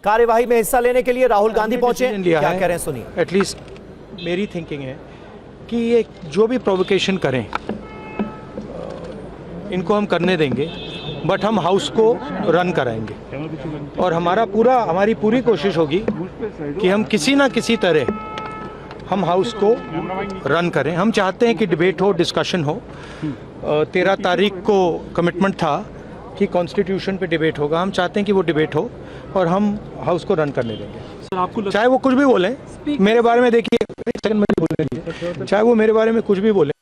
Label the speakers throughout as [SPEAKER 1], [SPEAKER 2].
[SPEAKER 1] कार्यवाही में हिस्सा लेने के लिए राहुल गांधी पहुंचे, क्या कह रहे हैं सुनिए।
[SPEAKER 2] एटलीस्ट मेरी थिंकिंग है कि ये जो भी प्रोवोकेशन करें इनको हम करने देंगे, बट हम हाउस को रन कराएंगे और हमारी पूरी कोशिश होगी कि हम किसी ना किसी तरह हम हाउस को रन करें। हम चाहते हैं कि डिबेट हो, डिस्कशन हो। 13 तारीख को कमिटमेंट था कि कॉन्स्टिट्यूशन पे डिबेट होगा। हम चाहते हैं कि वो डिबेट हो और हम हाउस को रन करने देंगे। चाहे वो कुछ भी बोलें मेरे बारे में, देखिए चाहे वो मेरे बारे में कुछ भी बोलें।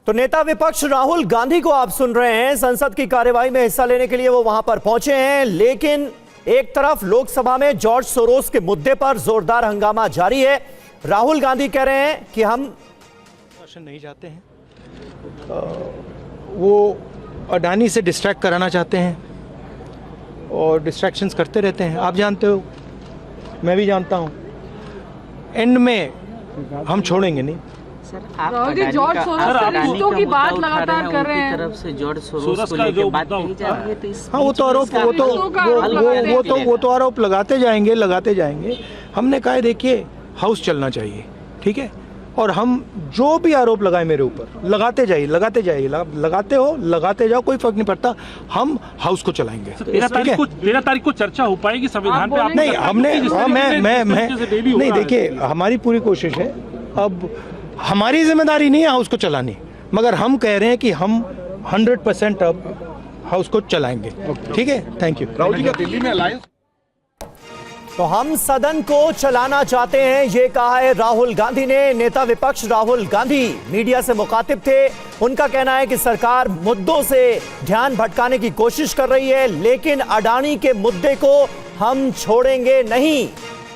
[SPEAKER 1] तो नेता विपक्ष राहुल गांधी को आप सुन रहे हैं, संसद की कार्यवाही में हिस्सा लेने के लिए वो वहां पर पहुंचे हैं। लेकिन एक तरफ लोकसभा में जॉर्ज सोरोस के मुद्दे पर जोरदार हंगामा जारी है। राहुल गांधी कह रहे हैं कि हम
[SPEAKER 2] नहीं चाहते हैं, वो अडानी से डिस्ट्रैक्ट कराना चाहते हैं और डिस्ट्रैक्शंस करते रहते हैं। आप जानते हो, मैं भी जानता हूं, एंड में हम छोड़ेंगे नहीं।
[SPEAKER 3] राहुल जी, जॉर्ज सोरोस के रिश्तों की बात लगातार कर रहे हैं।
[SPEAKER 4] तरफ से जॉर्ज सोरोस को लेकर बात की जा रही है, तो
[SPEAKER 2] हाँ, वो तो आरोप लगाते जाएंगे। हमने कहा है देखिए हाउस चलना चाहिए, ठीक है, और हम जो भी आरोप लगाए मेरे ऊपर लगाते जाओ, कोई फर्क नहीं पड़ता। हम हाउस को चलाएंगे।
[SPEAKER 5] 13 तारीख को चर्चा हो पाएगी संविधान पे?
[SPEAKER 2] नहीं, हमने नहीं, देखिए हमारी पूरी कोशिश है। अब हमारी जिम्मेदारी नहीं है हाउस को चलानी, मगर हम कह रहे हैं कि हम 100% अब हाउस को चलाएंगे, ठीक है। Thank you.
[SPEAKER 5] राहुल जी का दिल्ली में अलायंस,
[SPEAKER 1] तो हम सदन को चलाना चाहते हैं, ये कहा है राहुल गांधी ने। नेता विपक्ष राहुल गांधी मीडिया से मुखातिब थे। उनका कहना है कि सरकार मुद्दों से ध्यान भटकाने की कोशिश कर रही है, लेकिन अडानी के मुद्दे को हम छोड़ेंगे नहीं।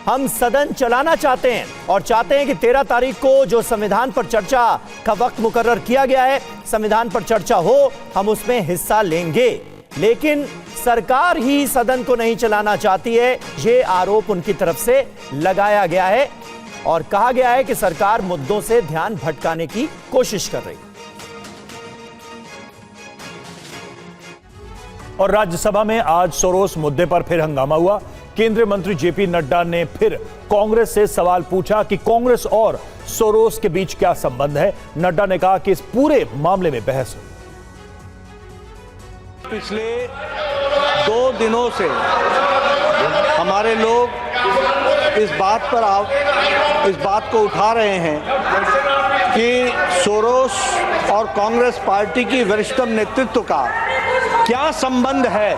[SPEAKER 1] हम सदन चलाना चाहते हैं और चाहते हैं कि 13 तारीख को जो संविधान पर चर्चा का वक्त मुकर्रर किया गया है, संविधान पर चर्चा हो, हम उसमें हिस्सा लेंगे। लेकिन सरकार ही सदन को नहीं चलाना चाहती है, ये आरोप उनकी तरफ से लगाया गया है और कहा गया है कि सरकार मुद्दों से ध्यान भटकाने की कोशिश कर रही है।
[SPEAKER 6] और राज्यसभा में आज सोरोस मुद्दे पर फिर हंगामा हुआ। केंद्रीय मंत्री जेपी नड्डा ने फिर कांग्रेस से सवाल पूछा कि कांग्रेस और सोरोस के बीच क्या संबंध है। नड्डा ने कहा कि इस पूरे मामले में बहस हो।
[SPEAKER 7] पिछले 2 दिनों से हमारे लोग इस बात को उठा रहे हैं कि सोरोस और कांग्रेस पार्टी की वरिष्ठतम नेतृत्व का क्या संबंध है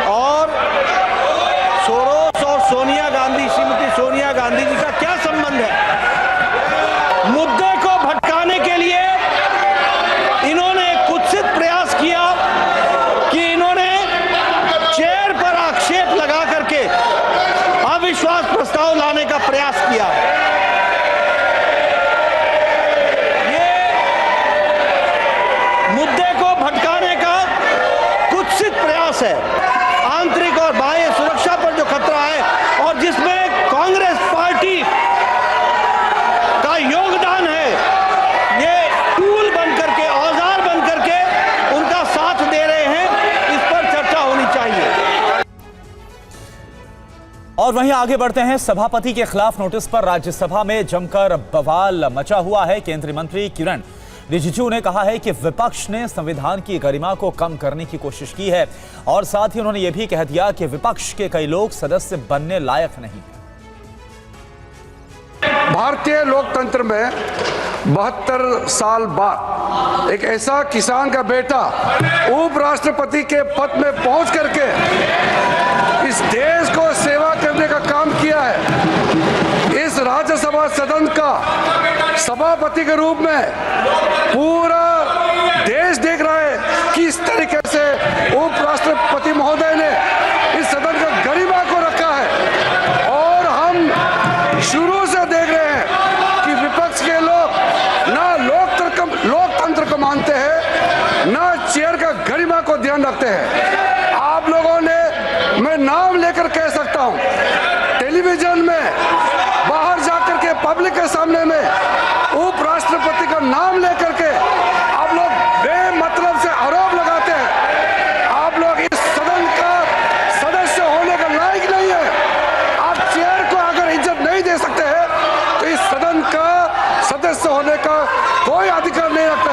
[SPEAKER 7] और सोरोस और श्रीमती सोनिया गांधी जी का क्या संबंध है। मुद्दे को भटकाने के लिए इन्होंने कुत्सित प्रयास किया कि इन्होंने चेयर पर आक्षेप लगा करके अविश्वास प्रस्ताव लाने का प्रयास किया। ये मुद्दे को भटकाने का कुत्सित प्रयास है। आंतरिक और बाह्य सुरक्षा पर जो खतरा है और जिसमें कांग्रेस पार्टी का योगदान है, ये टूल बन करके, औजार बन करके उनका साथ दे रहे हैं, इस पर चर्चा होनी चाहिए।
[SPEAKER 6] और वहीं आगे बढ़ते हैं, सभापति के खिलाफ नोटिस पर राज्यसभा में जमकर बवाल मचा हुआ है। केंद्रीय मंत्री किरण रिजिजू ने कहा है कि विपक्ष ने संविधान की गरिमा को कम करने की कोशिश की है और साथ ही उन्होंने यह भी कह दिया कि विपक्ष के कई लोग सदस्य बनने लायक नहीं हैं।
[SPEAKER 8] भारतीय लोकतंत्र में 72 साल बाद एक ऐसा किसान का बेटा उपराष्ट्रपति के पद में पहुंच करके इस देश को सेवा करने का काम किया है। इस राज्यसभा सदन का सभापति के रूप में पूरा देश देख रहा है कि इस तरीके से उपराष्ट्रपति महोदय ने इस सदन का गरिमा को रखा है। और हम शुरू से देख रहे हैं कि विपक्ष के लोग ना लोकतंत्र को मानते हैं, ना चेयर का गरिमा को ध्यान रखते हैं। आप लोगों ने, मैं नाम लेकर कह सकता हूं, टेलीविजन में बाहर जाकर के पब्लिक के सामने में उपराष्ट्रपति का नाम लेकर के आप लोग बेमतलब से आरोप लगा सदस्य होने का कोई अधिकार नहीं रखता।